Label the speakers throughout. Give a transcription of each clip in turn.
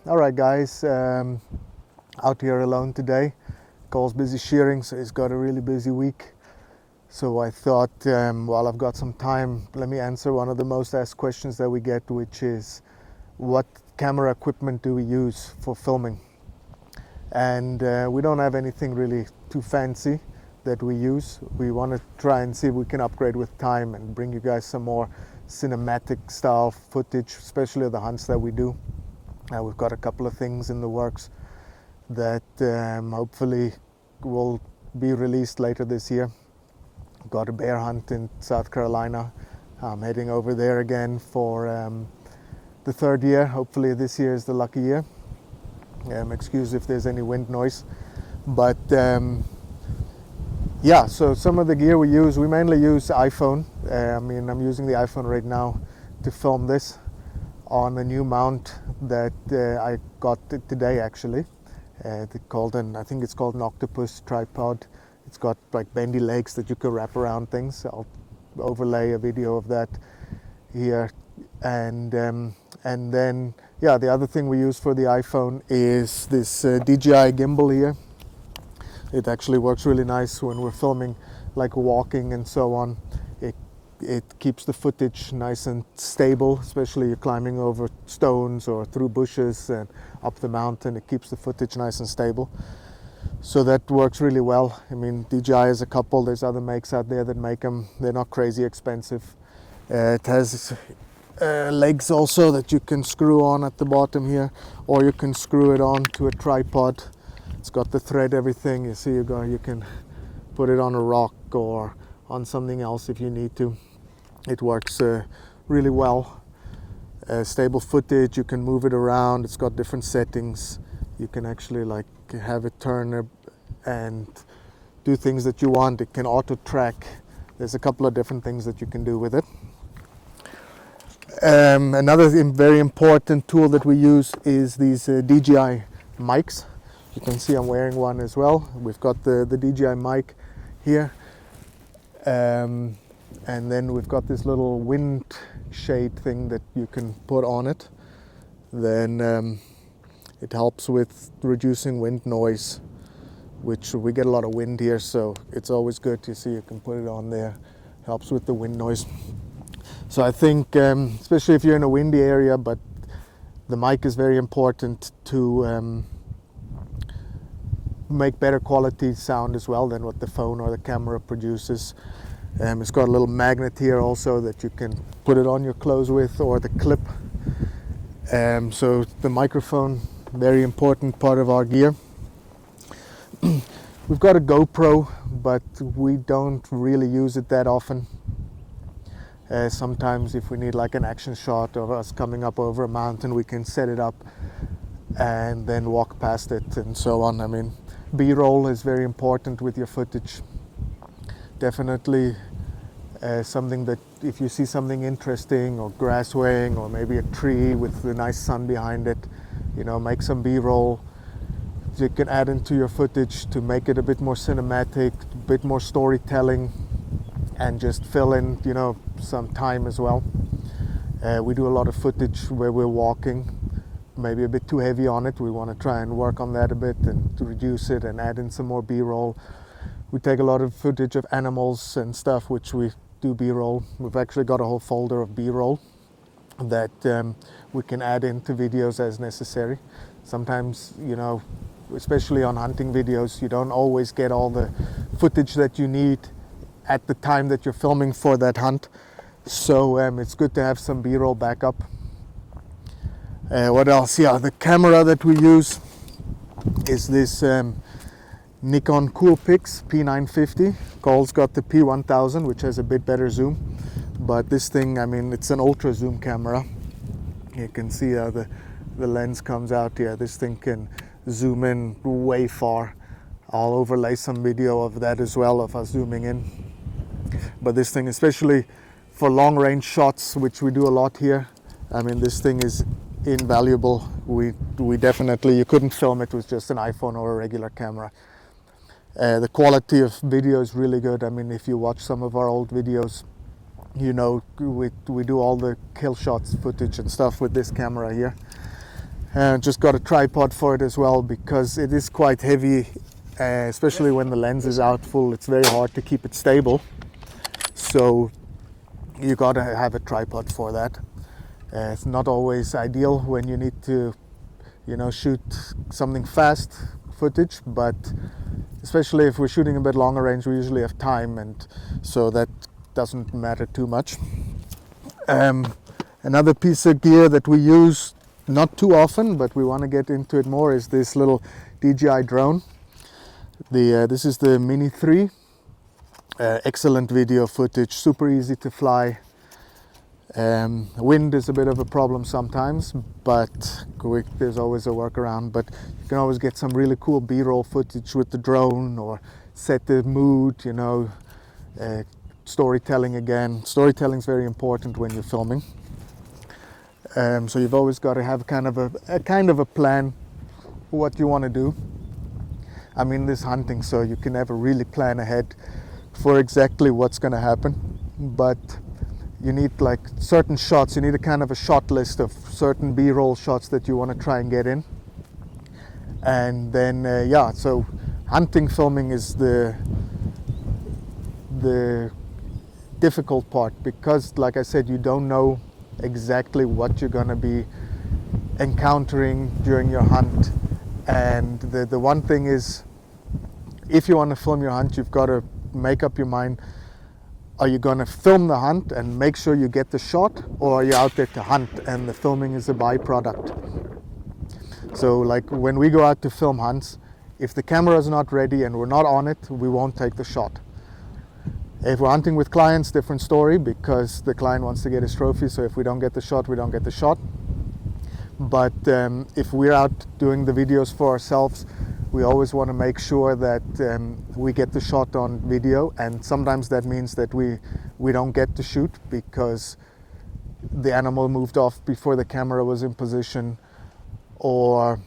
Speaker 1: All right, guys, out here alone today. Cole's busy shearing, so he's got a really busy week. So I thought, while I've got some time, let me answer one of the most asked questions that we get, which is, what camera equipment do we use for filming? And we don't have anything really too fancy that we use. We want to try and see if we can upgrade with time and bring you guys some more cinematic style footage, especially of the hunts that we do. We've got a couple of things in the works that hopefully will be released later this year. Got a bear hunt in South Carolina. I'm heading over there again for the third year. Hopefully this year is the lucky year. Excuse if there's any wind noise. But yeah, so some of the gear we use, we mainly use iPhone. I'm using the iPhone right now to film this on a new mount that I got today actually. I think it's called an octopus tripod. It's got like bendy legs that you can wrap around things. I'll overlay a video of that here. And then, yeah, the other thing we use for the iPhone is this DJI gimbal here. It actually works really nice when we're filming like walking and so on. It keeps the footage nice and stable, especially you're climbing over stones or through bushes and up the mountain. It keeps the footage nice and stable. So that works really well. I mean, DJI has a couple, there's other makes out there that make them. They're not crazy expensive. It has legs also that you can screw on at the bottom here, or you can screw it on to a tripod. It's got the thread, everything. You see, you can put it on a rock or on something else if you need to. It works really well. Stable footage, you can move it around. It's got different settings. You can actually like have it turn and do things that you want. It can auto track. There's a couple of different things that you can do with it. Another very important tool that we use is these DJI mics. You can see I'm wearing one as well. We've got the DJI mic here. And then we've got this little wind shade thing that you can put on it. Then it helps with reducing wind noise, which we get a lot of wind here, so it's always good to see. You can put it on there. Helps with the wind noise. So I think, especially if you're in a windy area, but the mic is very important to make better quality sound as well than what the phone or the camera produces. It's got a little magnet here also that you can put it on your clothes with, or the clip. So the microphone, very important part of our gear. We've got a GoPro, but we don't really use it that often. Sometimes if we need like an action shot of us coming up over a mountain, we can set it up and then walk past it and so on. I mean, B-roll is very important with your footage. Definitely something that if you see something interesting, or grass swaying, or maybe a tree with the nice sun behind it, make some B-roll. You can add into your footage to make it a bit more cinematic, a bit more storytelling, and just fill in, some time as well. We do a lot of footage where we're walking, maybe a bit too heavy on it. We want to try and work on that a bit and to reduce it and add in some more B-roll. We take a lot of footage of animals and stuff, which we do B-roll. We've actually got a whole folder of B-roll that we can add into videos as necessary. Sometimes, especially on hunting videos, you don't always get all the footage that you need at the time that you're filming for that hunt. So it's good to have some B-roll backup. What else? Yeah, the camera that we use is this Nikon Coolpix P950. Cole's got the P1000, which has a bit better zoom. But this thing, it's an ultra zoom camera. You can see how the lens comes out here. This thing can zoom in way far. I'll overlay some video of that as well, of us zooming in. But this thing, especially for long range shots, which we do a lot here, this thing is invaluable. We definitely, you couldn't film it with just an iPhone or a regular camera. The quality of video is really good. If you watch some of our old videos, we do all the kill shots footage and stuff with this camera here. Just got a tripod for it as well, because it is quite heavy, especially when the lens is out full. It's very hard to keep it stable, so you got to have a tripod for that. It's not always ideal when you need to, shoot something fast footage, but especially if we're shooting a bit longer range, we usually have time, and so that doesn't matter too much. Another piece of gear that we use not too often, but we want to get into it more, is this little DJI drone. This is the Mini 3. Excellent video footage, super easy to fly. Wind is a bit of a problem sometimes, but there's always a workaround. But you can always get some really cool B-roll footage with the drone, or set the mood, storytelling again. Storytelling is very important when you're filming. So you've always got to have kind of a plan what you want to do. I mean, this hunting, so you can never really plan ahead for exactly what's going to happen, but you need like certain shots. You need a kind of a shot list of certain B-roll shots that you want to try and get in. And then so hunting filming is the difficult part, because like I said, you don't know exactly what you're going to be encountering during your hunt. And the one thing is, if you want to film your hunt, you've got to make up your mind. Are you going to film the hunt and make sure you get the shot, or are you out there to hunt and the filming is a byproduct? So like when we go out to film hunts, if the camera is not ready and we're not on it, we won't take the shot. If we're hunting with clients, different story, because the client wants to get his trophy, so if we don't get the shot, we don't get the shot. But if we're out doing the videos for ourselves, we always want to make sure that we get the shot on video, and sometimes that means that we don't get to shoot because the animal moved off before the camera was in position, or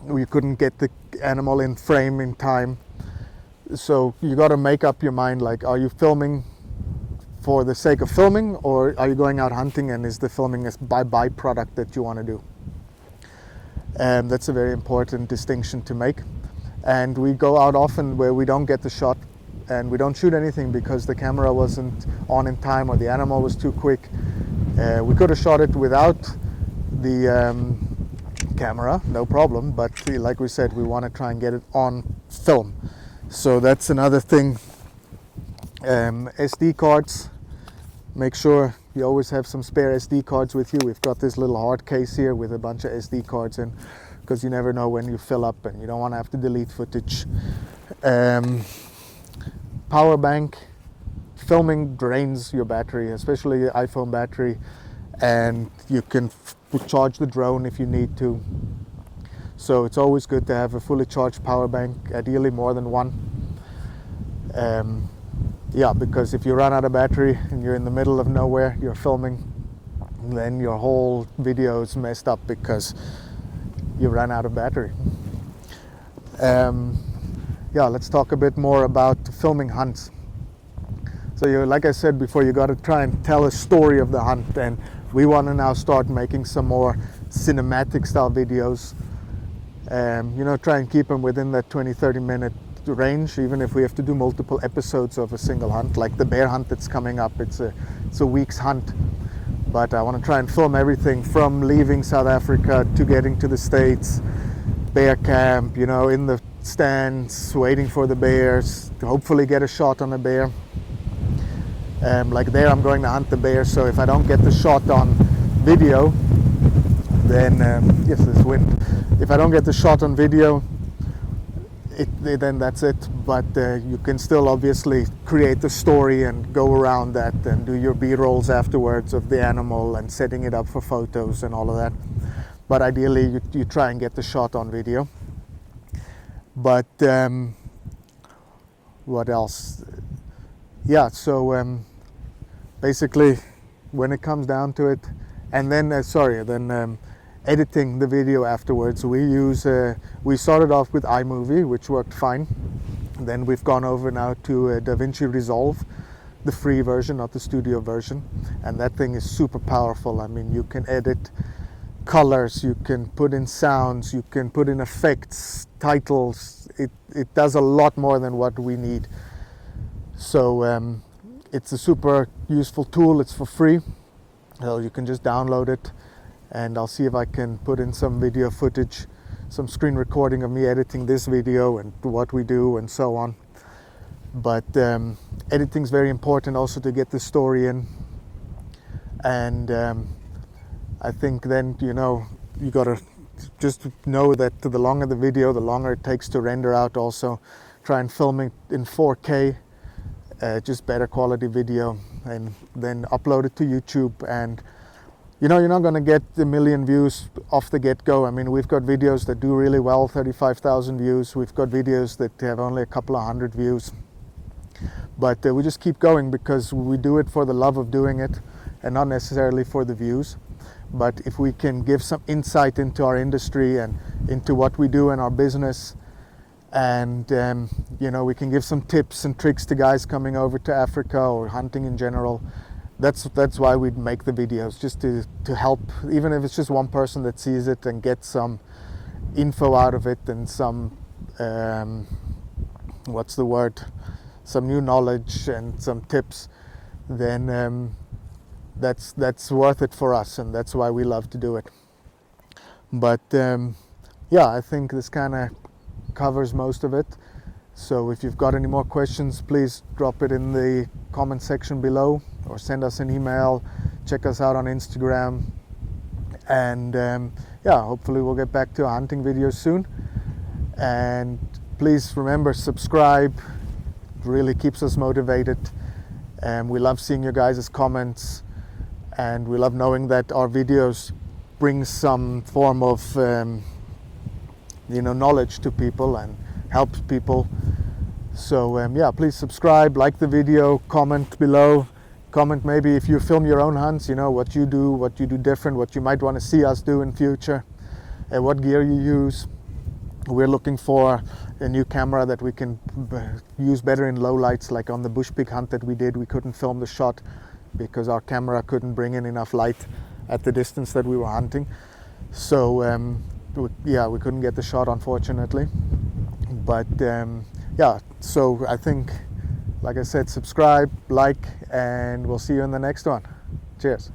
Speaker 1: we couldn't get the animal in frame in time. So you got to make up your mind, like, are you filming for the sake of filming, or are you going out hunting and is the filming a byproduct that you want to do? That's a very important distinction to make. And we go out often where we don't get the shot and we don't shoot anything because the camera wasn't on in time or the animal was too quick. We could have shot it without the camera, no problem, but like we said, we want to try and get it on film. So that's another thing. SD cards, make sure you always have some spare SD cards with you. We've got this little hard case here with a bunch of SD cards in, because you never know when you fill up and you don't want to have to delete footage. Power bank. Filming drains your battery, especially your iPhone battery, and you can charge the drone if you need to. So it's always good to have a fully charged power bank, ideally more than one. Because if you run out of battery and you're in the middle of nowhere, you're filming, then your whole video is messed up because you ran out of battery. Let's talk a bit more about filming hunts. So like I said before, you got to try and tell a story of the hunt, and we want to now start making some more cinematic style videos. Try and keep them within that 20-30 minute range, even if we have to do multiple episodes of a single hunt, like the bear hunt that's coming up. It's a week's hunt, but I want to try and film everything from leaving South Africa to getting to the States, bear camp, in the stands, waiting for the bears, to hopefully get a shot on a bear. Like there, I'm going to hunt the bear, so if I don't get the shot on video, then yes, there's wind. If I don't get the shot on video, then that's it. But you can still obviously create the story and go around that and do your B-rolls afterwards of the animal and setting it up for photos and all of that. But ideally, you try and get the shot on video. But what else? Basically, when it comes down to it, and then editing the video afterwards, we started off with iMovie, which worked fine. Then we've gone over now to DaVinci Resolve, the free version, not the studio version, and that thing is super powerful. I mean, you can edit colors, you can put in sounds, you can put in effects, titles. It does a lot more than what we need. So it's a super useful tool. It's for free, so you can just download it, and I'll see if I can put in some video footage, some screen recording of me editing this video and what we do and so on. But editing's very important also to get the story in, and I think then, you know, you gotta just know that the longer the video, the longer it takes to render out. Also try and film it in 4K, just better quality video, and then upload it to YouTube. And you know, you're not going to get a million views off the get-go. I mean, we've got videos that do really well, 35,000 views. We've got videos that have only a couple of hundred views. But we just keep going because we do it for the love of doing it and not necessarily for the views. But if we can give some insight into our industry and into what we do in our business, and you know, we can give some tips and tricks to guys coming over to Africa or hunting in general, that's why we make the videos, just to help, even if it's just one person that sees it and gets some info out of it and some what's the word, some new knowledge and some tips, then that's worth it for us, and that's why we love to do it. But yeah, I think this kind of covers most of it. So if you've got any more questions, please drop it in the comment section below, or send us an email. Check us out on Instagram, and yeah, hopefully we'll get back to our hunting videos soon. And please remember, subscribe. It really keeps us motivated, and we love seeing your guys' comments, and we love knowing that our videos bring some form of you know, knowledge to people and helps people. So yeah, please subscribe, like the video, comment below. Comment maybe if you film your own hunts, you know, what you do different, what you might want to see us do in future, and what gear you use. We're looking for a new camera that we can use better in low lights. Like on the bush pig hunt that we did, we couldn't film the shot because our camera couldn't bring in enough light at the distance that we were hunting. So yeah, we couldn't get the shot, unfortunately. But yeah, so I think, like I said, subscribe, like, and we'll see you in the next one. Cheers.